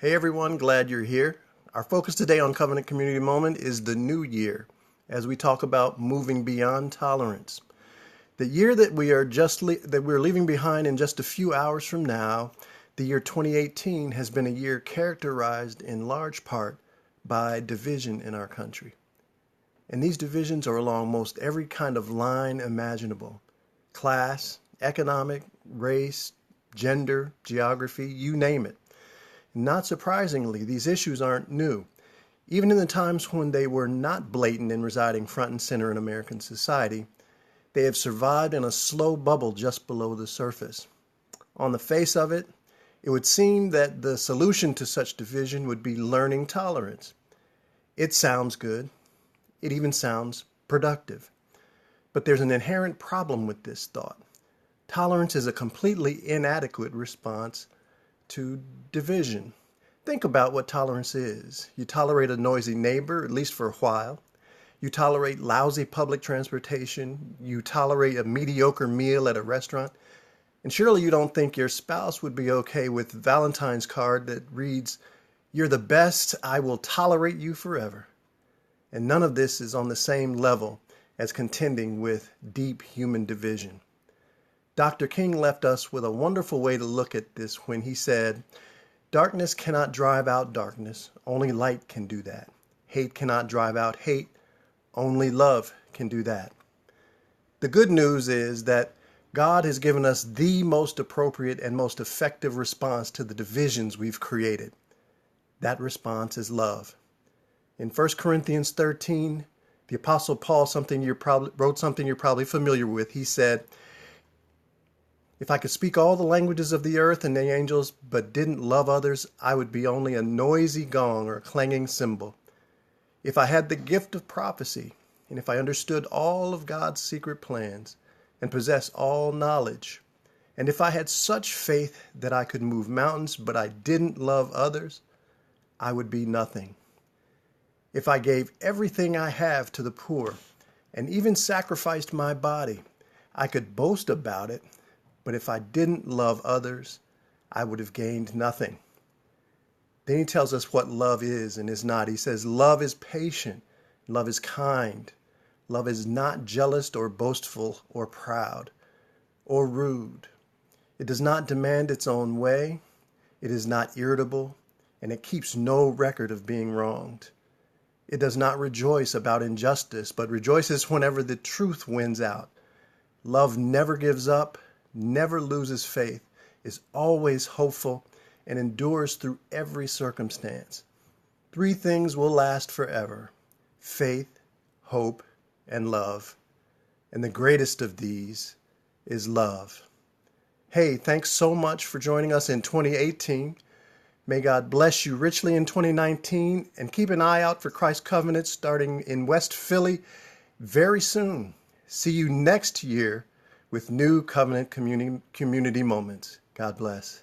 Hey everyone, glad you're here. Our focus today on Covenant Community Moment is the new year as we talk about moving beyond tolerance. The year that we're leaving behind in just a few hours from now, the year 2018, has been a year characterized in large part by division in our country. And these divisions are along most every kind of line imaginable: class, economic, race, gender, geography, you name it. Not surprisingly, these issues aren't new. Even in the times when they were not blatant and residing front and center in American society, they have survived in a slow bubble just below the surface. On the face of it, it would seem that the solution to such division would be learning tolerance. It sounds good. It even sounds productive. But there's an inherent problem with this thought. Tolerance is a completely inadequate response to division. Think about what tolerance is. You tolerate a noisy neighbor, at least for a while. You tolerate lousy public transportation. You tolerate a mediocre meal at a restaurant. And surely you don't think your spouse would be okay with a Valentine's card that reads, "You're the best, I will tolerate you forever." And none of this is on the same level as contending with deep human division. Dr. King left us with a wonderful way to look at this when he said, "Darkness cannot drive out darkness. Only light can do that. Hate cannot drive out hate. Only love can do that." The good news is that God has given us the most appropriate and most effective response to the divisions we've created. That response is love. In 1 Corinthians 13, the Apostle Paul wrote something you're probably familiar with. He said, "If I could speak all the languages of the earth and the angels, but didn't love others, I would be only a noisy gong or a clanging cymbal. If I had the gift of prophecy, and if I understood all of God's secret plans, and possessed all knowledge, and if I had such faith that I could move mountains, but I didn't love others, I would be nothing. If I gave everything I have to the poor, and even sacrificed my body, I could boast about it. But if I didn't love others, I would have gained nothing." Then he tells us what love is and is not. He says, "Love is patient. Love is kind. Love is not jealous or boastful or proud or rude. It does not demand its own way. It is not irritable, and it keeps no record of being wronged. It does not rejoice about injustice, but rejoices whenever the truth wins out. Love never gives up, never loses faith, is always hopeful, and endures through every circumstance. Three things will last forever: faith, hope, and love. And the greatest of these is love." Hey, thanks so much for joining us in 2018. May God bless you richly in 2019, and keep an eye out for Christ Covenant starting in West Philly very soon. See you next year with new Covenant Community Moments. God bless.